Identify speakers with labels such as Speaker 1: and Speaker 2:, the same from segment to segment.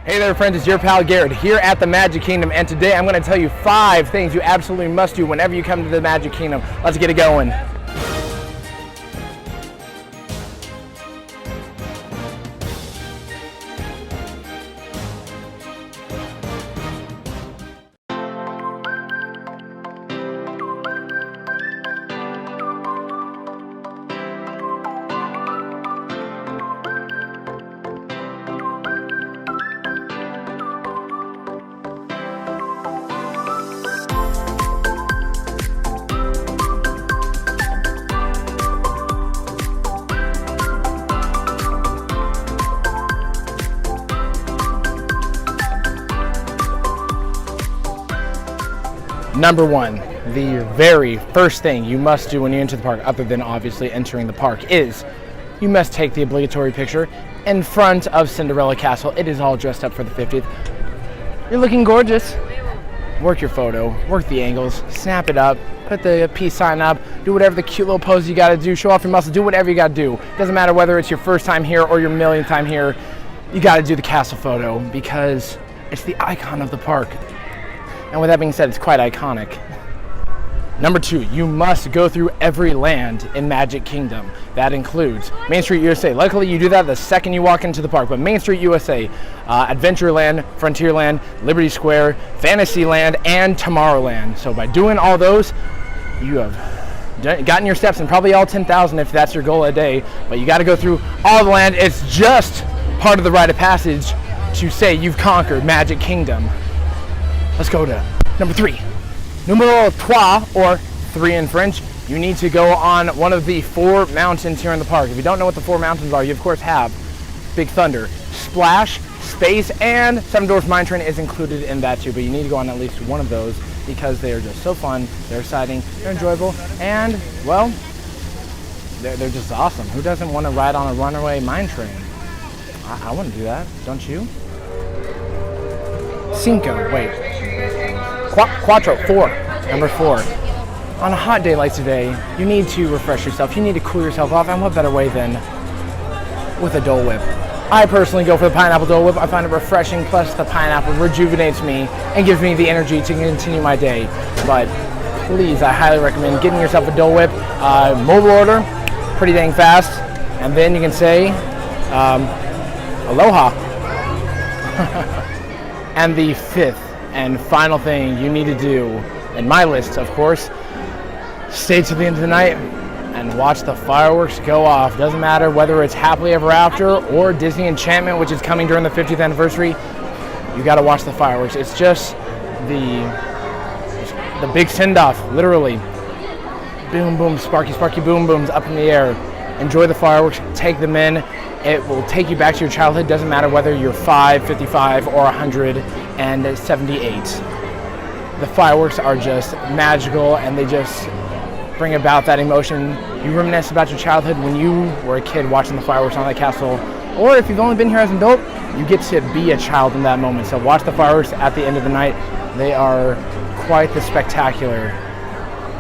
Speaker 1: Hey there friends, it's your pal Gared here at the Magic Kingdom, and today I'm going to tell you 5 things you absolutely must do whenever you come to the Magic Kingdom. Let's get it going. Number 1, the very first thing you must do when you enter the park, other than obviously entering the park, is you must take the obligatory picture in front of Cinderella Castle. It is all dressed up for the 50th. You're looking gorgeous. Work your photo, work the angles, snap it up, put the peace sign up, do whatever the cute little pose you gotta do, show off your muscles, do whatever you gotta do. Doesn't matter whether it's your first time here or your millionth time here, you gotta do the castle photo because it's the icon of the park. And with that being said, it's quite iconic. Number 2, you must go through every land in Magic Kingdom. That includes Main Street USA. Luckily, you do that the second you walk into the park, but Main Street USA, Adventureland, Frontierland, Liberty Square, Fantasyland, and Tomorrowland. So by doing all those, you have gotten your steps, and probably all 10,000 if that's your goal a day, but you got to go through all the land. It's just part of the rite of passage to say you've conquered Magic Kingdom. Let's go to number 3. Numero 3, or 3 in French. You need to go on one of the 4 mountains here in the park. If you don't know what the 4 mountains are, you of course have Big Thunder, Splash, Space, and Seven Dwarfs Mine Train is included in that too, but you need to go on at least one of those because they are just so fun, they're exciting, they're enjoyable, and, well, they're just awesome. Who doesn't want to ride on a runaway mine train? I want to do that, don't you? Cinco, wait. Quattro, 4. Number 4. On a hot day like today, you need to refresh yourself. You need to cool yourself off, and what better way than with a Dole Whip? I personally go for the pineapple Dole Whip. I find it refreshing, plus the pineapple rejuvenates me and gives me the energy to continue my day. But please, I highly recommend getting yourself a Dole Whip. Mobile order, pretty dang fast, and then you can say, aloha. And the 5th and final thing you need to do, in my list of course, stay to the end of the night and watch the fireworks go off. Doesn't matter whether it's Happily Ever After or Disney Enchantment, which is coming during the 50th anniversary, you gotta watch the fireworks. It's just the big send-off, literally. Boom, boom, sparky, sparky, boom, booms up in the air. Enjoy the fireworks, take them in. It will take you back to your childhood. Doesn't matter whether you're 5, 55, or 178. The fireworks are just magical, and they just bring about that emotion. You reminisce about your childhood when you were a kid watching the fireworks on that castle, or if you've only been here as an adult, you get to be a child in that moment. So watch the fireworks at the end of the night. They are quite the spectacular.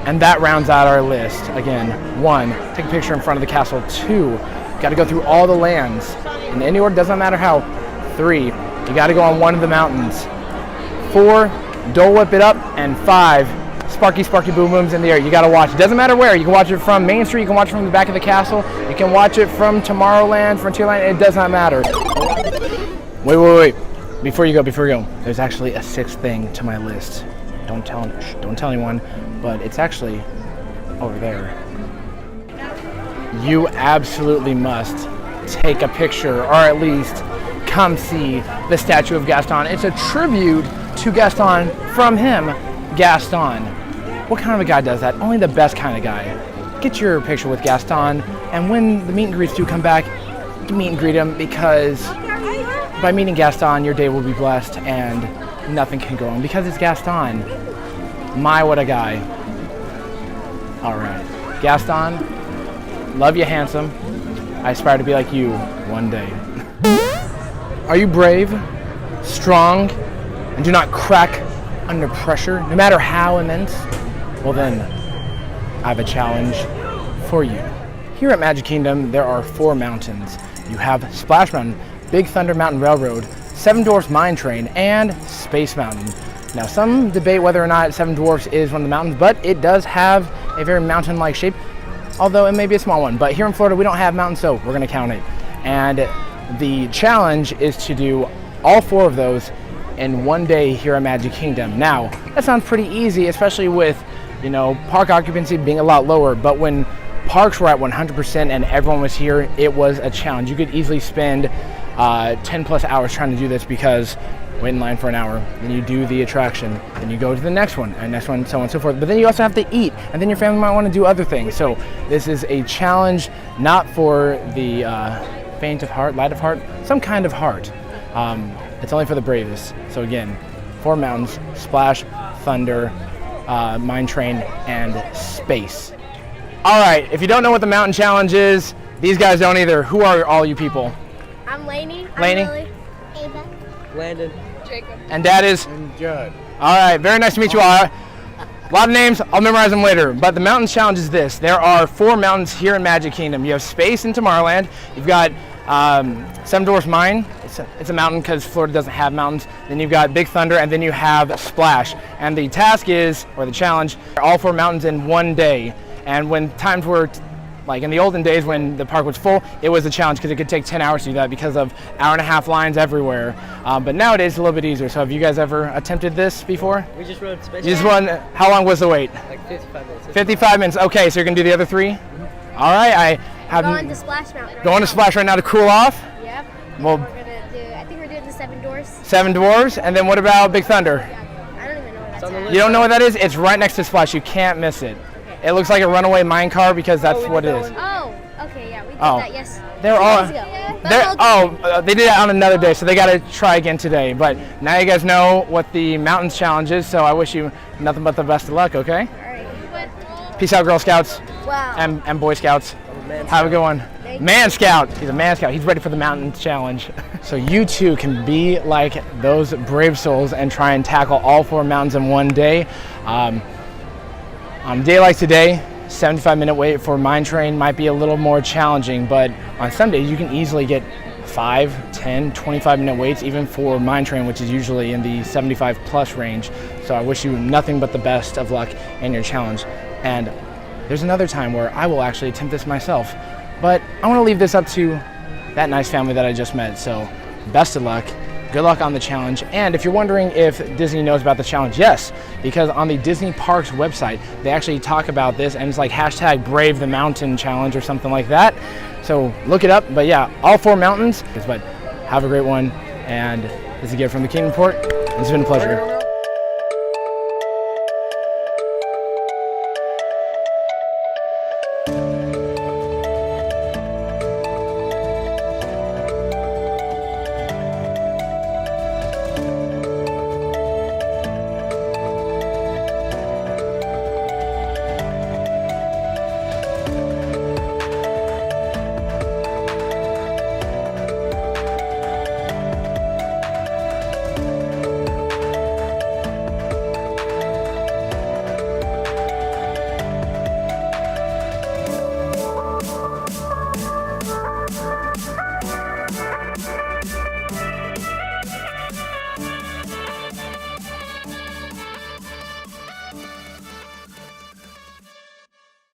Speaker 1: And that rounds out our list. Again, 1, take a picture in front of the castle. 2, got to go through all the lands in any order, doesn't matter how. 3, you got to go on one of the mountains. 4, Dole Whip it up, and 5, sparky, sparky, boom, booms in the air. You got to watch it. Doesn't matter where. You can watch it from Main Street. You can watch it from the back of the castle. You can watch it from Tomorrowland, Frontierland. It does not matter. Wait. Before you go, there's actually a 6th thing to my list. Don't tell anyone, but it's actually over there. You absolutely must take a picture, or at least come see the statue of Gaston. It's a tribute to Gaston from him, Gaston. What kind of a guy does that? Only the best kind of guy. Get your picture with Gaston, and when the meet and greets do come back, meet and greet him, because by meeting Gaston, your day will be blessed and nothing can go wrong because it's Gaston. My, what a guy. All right, Gaston, love you, handsome. I aspire to be like you one day. Are you brave, strong, and do not crack under pressure, no matter how immense? Well then, I have a challenge for you. Here at Magic Kingdom, there are 4 mountains. You have Splash Mountain, Big Thunder Mountain Railroad, Seven Dwarfs Mine Train, and Space Mountain. Now, some debate whether or not Seven Dwarfs is one of the mountains, but it does have a very mountain-like shape, although it may be a small one. But here in Florida, we don't have mountains, so we're gonna count it. And the challenge is to do all 4 of those in one day here at Magic Kingdom. Now, that sounds pretty easy, especially with, you know, park occupancy being a lot lower, but when parks were at 100% and everyone was here, it was a challenge. You could easily spend 10 plus hours trying to do this, because wait in line for an hour, then you do the attraction, then you go to the next one, and next one, so on and so forth. But then you also have to eat, and then your family might want to do other things. So this is a challenge not for the faint of heart, light of heart, some kind of heart. It's only for the bravest. So again, 4 mountains: Splash, Thunder, Mine Train, and Space. All right, if you don't know what the mountain challenge is, these guys don't either. Who are all you people?
Speaker 2: I'm Lainey.
Speaker 1: Lainey?
Speaker 2: I'm Lily. Ava.
Speaker 3: Landon.
Speaker 2: Jacob.
Speaker 1: And Dad is?
Speaker 4: And Judd.
Speaker 1: All right, very nice to meet you all. A lot of names, I'll memorize them later. But the mountains challenge is this. There are 4 mountains here in Magic Kingdom. You have Space in Tomorrowland. You've got Seven Dwarfs Mine. It's a mountain because Florida doesn't have mountains. Then you've got Big Thunder, and then you have Splash. And the task is, or the challenge, all 4 mountains in one day. And when times were, like in the olden days when the park was full, it was a challenge because it could take 10 hours to do that because of hour-and-a-half lines everywhere. But nowadays it's a little bit easier. So have you guys ever attempted this before?
Speaker 3: We just rode Space.
Speaker 1: You just run, how long was the wait?
Speaker 3: Like 55 minutes.
Speaker 1: 55 minutes. Okay, so you're gonna do the other 3? Mm-hmm. All right, I have
Speaker 2: Going to Splash Mountain. Right
Speaker 1: going
Speaker 2: now.
Speaker 1: to Splash right now to cool off.
Speaker 2: Yep.
Speaker 1: Well,
Speaker 2: We're gonna do. I think we're doing the Seven Doors.
Speaker 1: Seven Dwarfs, and then what about Big Thunder?
Speaker 2: I don't even know what that's
Speaker 3: on the
Speaker 2: at.
Speaker 3: list.
Speaker 1: You don't know what that is? It's right next to Splash. You can't miss it.
Speaker 2: Okay.
Speaker 1: It looks like a runaway mine car because that's
Speaker 3: we
Speaker 1: what
Speaker 3: did
Speaker 1: it
Speaker 3: that
Speaker 1: is.
Speaker 2: Oh, okay, yeah, we did
Speaker 1: Oh.
Speaker 2: that. Yes.
Speaker 1: They're
Speaker 2: 2
Speaker 1: all.
Speaker 2: days ago.
Speaker 1: They did it on another day, so they got to try again today. But now you guys know what the mountains challenge is, so I wish you nothing but the best of luck. Okay.
Speaker 2: All right.
Speaker 1: Peace out, Girl Scouts
Speaker 2: Wow.
Speaker 1: and Boy Scouts.
Speaker 3: Man,
Speaker 1: Have a good one.
Speaker 2: Thank
Speaker 1: Man Scout. He's a Man Scout. He's ready for the mountain challenge. So you too can be like those brave souls and try and tackle all 4 mountains in one day. On a day like today, 75-minute wait for Mine Train might be a little more challenging, but on some days you can easily get 5, 10, 25-minute waits, even for Mine Train, which is usually in the 75 plus range. So I wish you nothing but the best of luck in your challenge. And there's another time where I will actually attempt this myself, but I want to leave this up to that nice family that I just met. So best of luck. Good luck on the challenge. And if you're wondering if Disney knows about the challenge, yes, because on the Disney Parks website, they actually talk about this, and it's like hashtag Brave the Mountain Challenge or something like that. So look it up. But yeah, all 4 mountains. But have a great one. And this is Gared from the Kingdom Report. It's been a pleasure.